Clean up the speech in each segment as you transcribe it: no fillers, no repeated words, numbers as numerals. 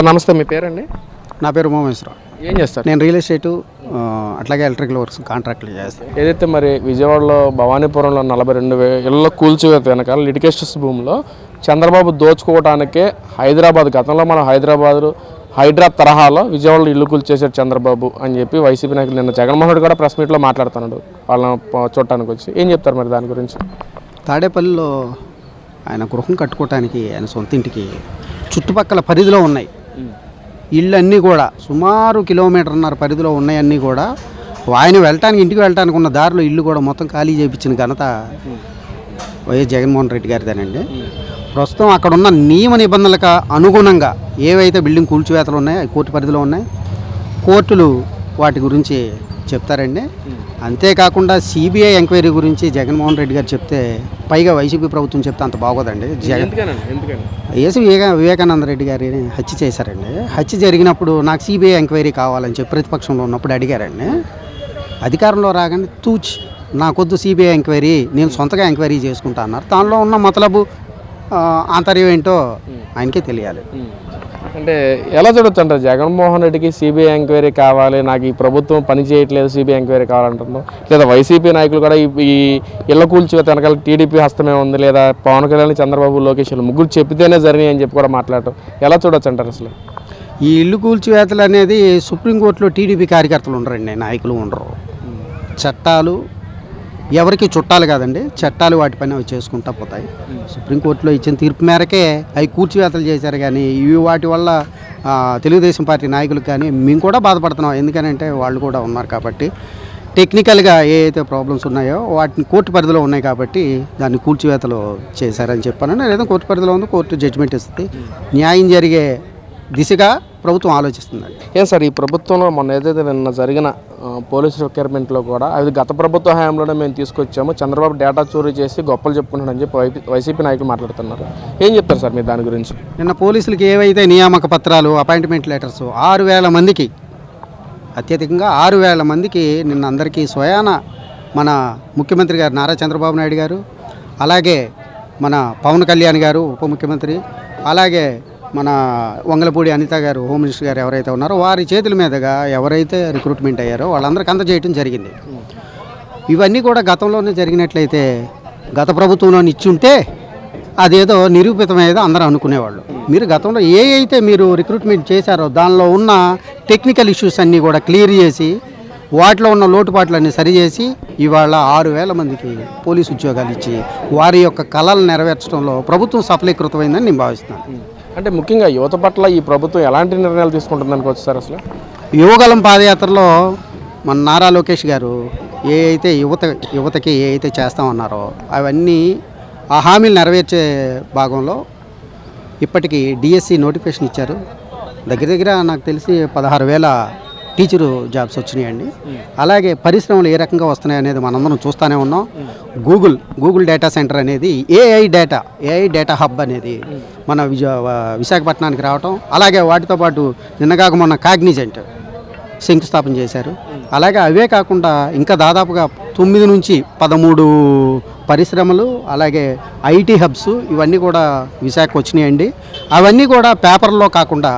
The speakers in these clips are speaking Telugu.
సార్ నమస్తే, మీ పేరండి? నా పేరు మోమేశ్వరరావు. ఏం చేస్తారు? నేను రియల్ ఎస్టేటు అట్లాగే ఎలక్ట్రికల్ వర్క్స్ కాంట్రాక్ట్లు చేస్తాను. ఏదైతే మరి విజయవాడలో భవానీపురంలో 42,000 ఇళ్ల కూల్చివేత వెనకాల లిటిగేషన్స్ భూమిలో చంద్రబాబు దోచుకోవడానికే హైదరాబాద్, గతంలో మనం హైడ్రా తరహాలో విజయవాడలో ఇల్లు కూల్చేశారు చంద్రబాబు అని చెప్పి వైసీపీ నాయకులు నిన్న జగన్మోహన్ రెడ్డి కూడా ప్రెస్ మీట్లో మాట్లాడుతున్నాడు వాళ్ళని చూడటానికి వచ్చి. ఏం చెప్తారు మరి దాని గురించి? తాడేపల్లిలో ఆయన గృహం కట్టుకోవటానికి ఆయన సొంత ఇంటికి చుట్టుపక్కల పరిధిలో ఉన్నాయి ఇళ్ళు అన్నీ కూడా సుమారు 1.5 కిలోమీటర్ పరిధిలో ఉన్నాయన్నీ కూడా ఆయన ఇంటికి వెళ్ళటానికి ఉన్న దారిలో ఇల్లు కూడా మొత్తం ఖాళీ చేయించిన ఘనత వైఎస్ జగన్మోహన్ రెడ్డి గారిదేనండి. ప్రస్తుతం అక్కడ ఉన్న నియమ నిబంధనలకు అనుగుణంగా ఏవైతే బిల్డింగ్ కూల్చివేతలు ఉన్నాయో అవి కోర్టు పరిధిలో ఉన్నాయి. కోర్టులు వాటి గురించి చెప్తారండి. అంతేకాకుండా సిబిఐ ఎంక్వైరీ గురించి జగన్మోహన్ రెడ్డి గారు చెప్తే, పైగా వైసీపీ ప్రభుత్వం చెప్తే అంత బాగోదండి. వివేకానంద రెడ్డి గారిని హత్య చేశారండి. హత్య జరిగినప్పుడు నాకు సిబిఐ ఎంక్వైరీ కావాలని చెప్పి ప్రతిపక్షంలో ఉన్నప్పుడు అడిగారండి. అధికారంలో రాగానే నాకొద్దు సిబిఐ ఎంక్వైరీ, నేను సొంతగా ఎంక్వైరీ చేసుకుంటా అన్నారు. దానిలో ఉన్న మతలబు ఆంతర్యం ఏంటో ఆయనకే తెలియాలి. అంటే ఎలా చూడొచ్చు అంటారు? జగన్మోహన్ రెడ్డికి సిబిఐ ఎంక్వైరీ కావాలి, నాకు ఈ ప్రభుత్వం పని చేయట్లేదు, సిబిఐ ఎంక్వైరీ కావాలంటున్నాం, లేదా వైసీపీ నాయకులు కూడా ఈ ఇళ్ల కూల్చివేత వెనకాల టీడీపీ హస్తమే ఉంది, లేదా పవన్ కళ్యాణ్, చంద్రబాబు, లోకేష్ ముగ్గురు చెప్పితేనే జరిగినాయి అని చెప్పి కూడా మాట్లాడటం ఎలా చూడొచ్చు అంటారు? అసలు ఈ ఇల్లు కూల్చివేతలు అనేది సుప్రీంకోర్టులో టీడీపీ కార్యకర్తలు ఉండరండి, నాయకులు ఉండరు. చట్టాలు ఎవరికి చుట్టాలు కాదండి, చట్టాలు వాటి పైన అవి చేసుకుంటా పోతాయి. సుప్రీంకోర్టులో ఇచ్చిన తీర్పు మేరకే అవి కూల్చివేతలు చేశారు. కానీ ఇవి వాటి వల్ల తెలుగుదేశం పార్టీ నాయకులకు కానీ మేము కూడా బాధపడుతున్నాం. ఎందుకనంటే వాళ్ళు కూడా ఉన్నారు కాబట్టి. టెక్నికల్గా ఏ అయితే ప్రాబ్లమ్స్ ఉన్నాయో వాటిని కోర్టు పరిధిలో ఉన్నాయి కాబట్టి దాన్ని కూల్చివేతలు చేశారని చెప్పాను. లేదా కోర్టు పరిధిలో ఉంది, కోర్టు జడ్జిమెంట్ ఇస్తుంది. న్యాయం జరిగే దిశగా ప్రభుత్వం ఆలోచిస్తుందండి. ఏం సార్, ఈ ప్రభుత్వంలో మొన్న ఏదైతే నిన్న జరిగిన పోలీసు రిక్వైర్మెంట్లో కూడా అది గత ప్రభుత్వ హయాంలోనే మేము తీసుకొచ్చాము, చంద్రబాబు డేటా చోరీ చేసి గొప్పలు చెప్పుకుంటాడని చెప్పి వైసీపీ నాయకులు మాట్లాడుతున్నారు. ఏం చెప్తారు సార్ మీరు దాని గురించి? నిన్న పోలీసులకి ఏవైతే నియామక పత్రాలు, అపాయింట్మెంట్ లెటర్స్ 6,000 మందికి, అత్యధికంగా 6,000 మందికి నిన్న అందరికీ స్వయాన మన ముఖ్యమంత్రి గారు నారా చంద్రబాబు నాయుడు గారు, అలాగే మన పవన్ కళ్యాణ్ గారు ఉప ముఖ్యమంత్రి, అలాగే మన వంగలపూడి అనిత గారు హోమ్ మినిస్టర్ గారు ఎవరైతే ఉన్నారో వారి చేతుల మీదుగా ఎవరైతే రిక్రూట్మెంట్ అయ్యారో వాళ్ళందరికీ అందజేయటం జరిగింది. ఇవన్నీ కూడా గతంలోనే జరిగినట్లయితే, గత ప్రభుత్వంలో ఇచ్చుంటే అదేదో నిరూపితమేదో అందరూ అనుకునేవాళ్ళు. మీరు గతంలో ఏ అయితే మీరు రిక్రూట్మెంట్ చేశారో దానిలో ఉన్న టెక్నికల్ ఇష్యూస్ అన్నీ కూడా క్లియర్ చేసి వాటిలో ఉన్న లోటుపాట్లన్నీ సరిచేసి ఇవాళ 6,000 మందికి పోలీసు ఉద్యోగాలు ఇచ్చి వారి యొక్క కళలు నెరవేర్చడంలో ప్రభుత్వం సఫలీకృతమైందని నేను భావిస్తున్నాను. అంటే ముఖ్యంగా యువత పట్ల ఈ ప్రభుత్వం ఎలాంటి నిర్ణయాలు తీసుకుంటుంది అనుకోవచ్చు సార్? అసలు యువగలం పాదయాత్రలో మన నారా లోకేష్ గారు ఏ అయితే యువతకి ఏ అయితే చేస్తామన్నారో అవన్నీ ఆ హామీలు నెరవేర్చే భాగంలో ఇప్పటికీ డిఎస్సి నోటిఫికేషన్ ఇచ్చారు. దగ్గర నాకు తెలిసి 16,000 టీచరు జాబ్స్ వచ్చినాయండి. అలాగే పరిశ్రమలు ఏ రకంగా వస్తున్నాయి అనేది మనందరం చూస్తూనే ఉన్నాం. గూగుల్ డేటా సెంటర్ అనేది ఏఐ డేటా హబ్ అనేది మన విశాఖపట్నానికి రావటం, అలాగే వాటితో పాటు నిన్నగాక మొన్న కాగ్నిజెంట్ శంకుస్థాపన చేశారు. అలాగే అవే కాకుండా ఇంకా దాదాపుగా 9 నుంచి 13 పరిశ్రమలు, అలాగే ఐటీ హబ్స్ ఇవన్నీ కూడా విశాఖకు వచ్చినాయండి. అవన్నీ కూడా పేపర్లో కాకుండా,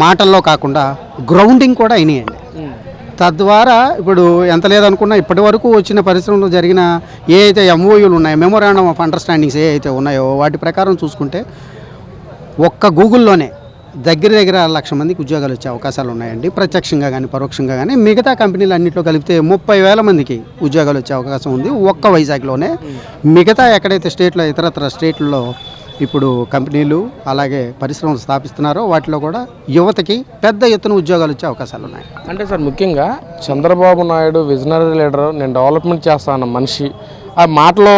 మాటల్లో కాకుండా గ్రౌండింగ్ కూడా అయినాయండి. తద్వారా ఇప్పుడు ఎంత లేదనుకున్నా ఇప్పటి వరకు వచ్చిన పరిశ్రమలో జరిగిన ఏ అయితే ఎంఓయూలు ఉన్నాయో, మెమోరాండం ఆఫ్ అండర్స్టాండింగ్స్ ఏ అయితే ఉన్నాయో వాటి ప్రకారం చూసుకుంటే ఒక్క గూగుల్లోనే దగ్గర 1,00,000 మందికి ఉద్యోగాలు వచ్చే అవకాశాలు ఉన్నాయండి. ప్రత్యక్షంగా కానీ పరోక్షంగా కానీ. మిగతా కంపెనీలు అన్నింటిలో కలిపితే 30,000 మందికి ఉద్యోగాలు వచ్చే అవకాశం ఉంది ఒక్క వైజాగ్లోనే. మిగతా ఎక్కడైతే స్టేట్లో ఇతరత్ర స్టేట్లలో ఇప్పుడు కంపెనీలు అలాగే పరిశ్రమలు స్థాపిస్తున్నారో వాటిలో కూడా యువతకి పెద్ద ఎత్తున ఉద్యోగాలు వచ్చే అవకాశాలు ఉన్నాయి. అంటే సార్ ముఖ్యంగా చంద్రబాబు నాయుడు విజనరీ లీడర్, నేను డెవలప్మెంట్ చేస్తాను మనిషి, ఆ మాటలో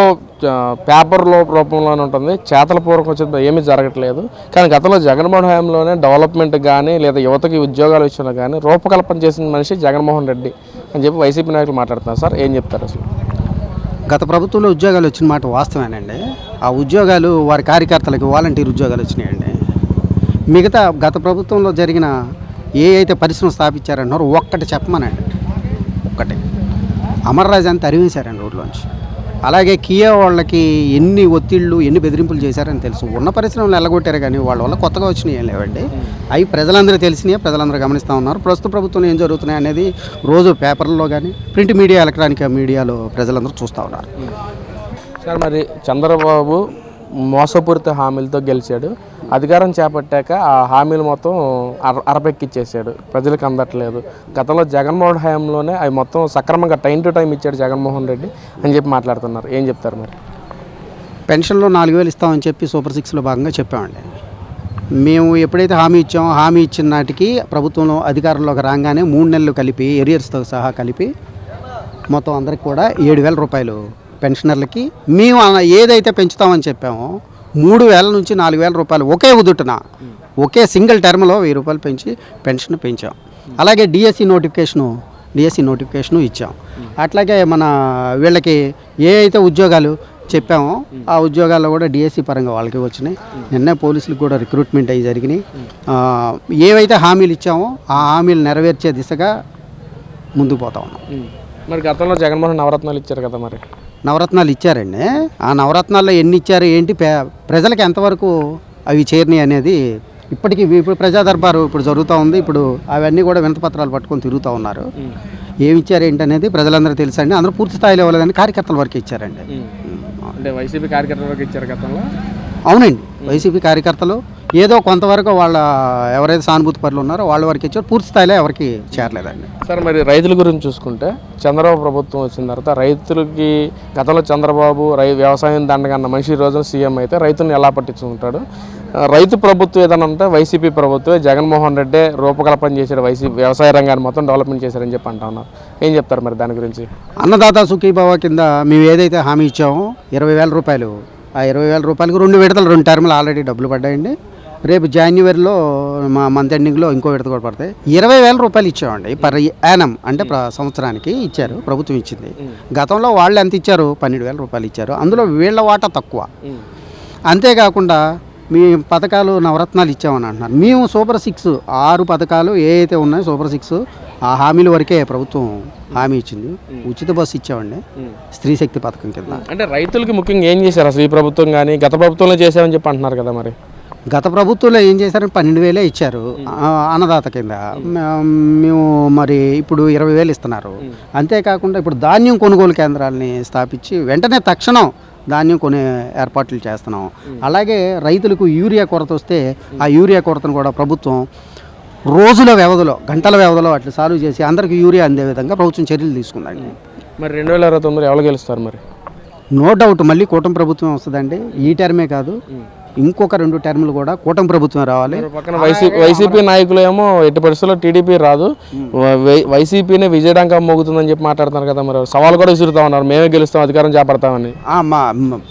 పేపర్లో రూపంలోనే ఉంటుంది, చేతల పూర్వకం వచ్చేది ఏమీ జరగట్లేదు. కానీ గతంలో జగన్మోహన్ హయాంలోనే డెవలప్మెంట్ కానీ లేదా యువతకి ఉద్యోగాలు ఇచ్చినా కానీ రూపకల్పన చేసిన మనిషి జగన్మోహన్ రెడ్డి అని చెప్పి వైసీపీ నాయకులు మాట్లాడుతున్నారు. సార్ ఏం చెప్తారు? అసలు గత ప్రభుత్వంలో ఉద్యోగాలు వచ్చిన మాట వాస్తవేనండి. ఆ ఉద్యోగాలు వారి కార్యకర్తలకు వాలంటీర్ ఉద్యోగాలు వచ్చినాయండి. మిగతా గత ప్రభుత్వంలో జరిగిన ఏ అయితే పరిశ్రమ స్థాపించారన్నారో ఒక్కటి చెప్పమనండి. ఒక్కటి అమర్రాజు అని తరివేశారండి ఊర్లోంచి. అలాగే కియా వాళ్ళకి ఎన్ని ఒత్తిళ్ళు ఎన్ని బెదిరింపులు చేశారని తెలుసు. ఉన్న పరిశ్రమలు ఎల్లగొట్టారు కానీ వాళ్ళ వల్ల కొత్తగా వచ్చినాయి ఏం లేవండి. అవి ప్రజలందరూ తెలిసినాయి, ప్రజలందరూ గమనిస్తూ ఉన్నారు. ప్రస్తుత ప్రభుత్వం ఏం జరుగుతున్నాయి అనేది రోజు పేపర్లలో కానీ ప్రింట్ మీడియా, ఎలక్ట్రానిక్ మీడియాలో ప్రజలందరూ చూస్తూ ఉన్నారు. సార్ మరి చంద్రబాబు మోసపూరిత హామీలతో గెలిచాడు. అధికారం చేపట్టాక ఆ హామీలు మొత్తం అరపెక్కిచ్చేసాడు, ప్రజలకు అందట్లేదు. గతంలో జగన్మోహన్ హయాంలోనే అవి మొత్తం సక్రమంగా టైం టు టైం ఇచ్చాడు జగన్మోహన్ రెడ్డి అని చెప్పి మాట్లాడుతున్నారు. ఏం చెప్తారు మరి? పెన్షన్లో 4,000 ఇస్తామని చెప్పి సూపర్ 6లో భాగంగా చెప్పామండి. మేము ఎప్పుడైతే హామీ ఇచ్చామో హామీ ఇచ్చిన నాటికి ప్రభుత్వంలో అధికారంలోకి రాగానే 3 నెలలు కలిపి ఎరియర్స్తో సహా కలిపి మొత్తం అందరికి కూడా 7,000 రూపాయలు పెన్షనర్లకి మేము ఏదైతే పెంచుతామని చెప్పామో 3,000 నుంచి 4,000 రూపాయలు ఒకే ఉదుటున ఒకే సింగిల్ టర్మ్లో 1,000 రూపాయలు పెంచి పెన్షన్ పెంచాం. అలాగే డిఎస్సి నోటిఫికేషను ఇచ్చాం. అట్లాగే మన వీళ్ళకి ఏ అయితే ఉద్యోగాలు చెప్పామో ఆ ఉద్యోగాల్లో కూడా డిఎస్సి పరంగా వాళ్ళకి వచ్చినాయి. నిన్నే పోలీసులకు కూడా రిక్రూట్మెంట్ అయ్యి జరిగినాయి. ఏవైతే హామీలు ఇచ్చామో ఆ హామీలు నెరవేర్చే దిశగా ముందుకు పోతా ఉన్నాం. మరి గతంలో జగన్మోహన్ నవరత్నాలు ఇచ్చారు కదా, మరి నవరత్నాలు ఇచ్చారండి. ఆ నవరత్నాల్లో ఎన్ని ఇచ్చారు ఏంటి, ప్రజలకు ఎంతవరకు అవి చేరినాయి అనేది ఇప్పటికీ ఇప్పుడు ప్రజా దర్బారు ఇప్పుడు జరుగుతూ ఉంది. ఇప్పుడు అవన్నీ కూడా వినతిపత్రాలు పట్టుకొని తిరుగుతూ ఉన్నారు. ఏమి ఇచ్చారు ఏంటి అనేది ప్రజలందరూ తెలుసండి. అందరూ పూర్తి స్థాయిలో ఇవ్వలేదని కార్యకర్తల వరకు ఇచ్చారండి. అంటే వైసీపీ కార్యకర్తల వరకు ఇచ్చారు గతంలో. అవునండి, వైసీపీ కార్యకర్తలు ఏదో కొంతవరకు వాళ్ళ ఎవరైతే సానుభూతి పరులు ఉన్నారో వాళ్ళ వరకు ఇచ్చారు, పూర్తి స్థాయిలో ఎవరికి చేరలేదండి. సార్ మరి రైతుల గురించి చూసుకుంటే చంద్రబాబు ప్రభుత్వం వచ్చిన తర్వాత రైతులకి గతంలో చంద్రబాబు వ్యవసాయం దండగన్న మనిషి రోజున సీఎం అయితే రైతులను ఎలా పట్టించుకుంటాడు? రైతు ప్రభుత్వం ఏదైనా ఉంటే వైసీపీ ప్రభుత్వం జగన్మోహన్ రెడ్డి రూపకల్పన చేశాడు, వ్యవసాయ రంగాన్ని మొత్తం డెవలప్మెంట్ చేశారని చెప్పి అంటా ఉన్నారు. ఏం చెప్తారు మరి దాని గురించి? అన్నదాత సుఖీభావ కింద మేము ఏదైతే హామీ ఇచ్చామో 20,000 రూపాయలు, ఆ 20,000 రూపాయలకు 2 విడతలు 2 టర్ములు ఆల్రెడీ డబ్బులు పడ్డాయండి. రేపు జాన్యువరిలో మా మంత్ ఎండింగ్లో ఇంకో విడత కూడా పడతాయి. 20,000 రూపాయలు ఇచ్చామండి పర్ యానం, అంటే సంవత్సరానికి ఇచ్చారు, ప్రభుత్వం ఇచ్చింది. గతంలో వాళ్ళు ఎంత ఇచ్చారు? 12,000 రూపాయలు ఇచ్చారు. అందులో వీళ్ళ వాటా తక్కువ. అంతేకాకుండా మీ పథకాలు నవరత్నాలు ఇచ్చామని అంటున్నారు. మేము సూపర్ 6 6 పథకాలు ఏ అయితే ఉన్నాయో సూపర్ 6 ఆ హామీల వరకే ప్రభుత్వం హామీ ఇచ్చింది. ఉచిత బస్సు ఇచ్చామండి, స్త్రీ శక్తి పథకం కింద. అంటే రైతులకి ముఖ్యంగా ఏం చేశారు అసలు? ఈ ప్రభుత్వం కానీ గత ప్రభుత్వంలో చేసామని చెప్పి అంటున్నారు కదా. మరి గత ప్రభుత్వంలో ఏం చేశారని 12,000 ఇచ్చారు అన్నదాత కింద. మేము మరి ఇప్పుడు 20,000 ఇస్తున్నారు. అంతేకాకుండా ఇప్పుడు ధాన్యం కొనుగోలు కేంద్రాలని స్థాపించి వెంటనే తక్షణం ధాన్యం కొనే ఏర్పాట్లు చేస్తున్నాం. అలాగే రైతులకు యూరియా కొరత వస్తే ఆ యూరియా కొరతను కూడా ప్రభుత్వం రోజుల వ్యవధిలో, గంటల వ్యవధిలో అట్లా సాల్వ్ చేసి అందరికీ యూరియా అందే విధంగా ప్రభుత్వం చర్యలు తీసుకుందండి. మరి 2029 ఎవరు గెలుస్తారు? మరి నో డౌట్ మళ్ళీ కూటమి ప్రభుత్వం వస్తుందండి. ఈ టర్మే కాదు, ఇంకొక 2 టర్ములు కూడా కూటమి ప్రభుత్వం రావాలి. పక్కన వైసీపీ నాయకులు ఏమో ఎట్టి పరిస్థితుల్లో టీడీపీ రాదు, వైసీపీనే విజయడంగా మోగుతుందని చెప్పి మాట్లాడుతున్నారు కదా. మరి సవాల్ కూడా విసురుతా ఉన్నారు, మేమే గెలుస్తాం, అధికారం చేపడతామని.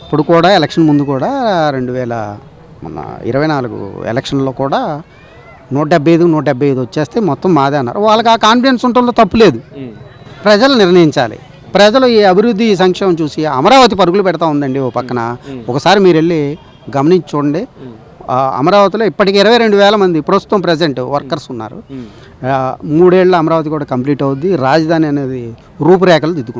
ఇప్పుడు కూడా ఎలక్షన్ ముందు కూడా 2024 ఎలక్షన్లో కూడా 175 వచ్చేస్తే మొత్తం మాదే అన్నారు. వాళ్ళకి ఆ కాన్ఫిడెన్స్ ఉండటంలో తప్పులేదు. ప్రజలు నిర్ణయించాలి. ప్రజలు ఈ అభివృద్ధి సంక్షేమం చూసి అమరావతి పరుగులు పెడతా ఉందండి. ఓ పక్కన ఒకసారి మీరు వెళ్ళి గమనించి చూడండి. అమరావతిలో ఇప్పటికి 22,000 మంది ప్రస్తుతం ప్రజెంట్ వర్కర్స్ ఉన్నారు. 3 ఏళ్ళ అమరావతి కూడా కంప్లీట్ అవుద్ది. రాజధాని అనేది రూపురేఖలు దిద్దుకుంటాయి.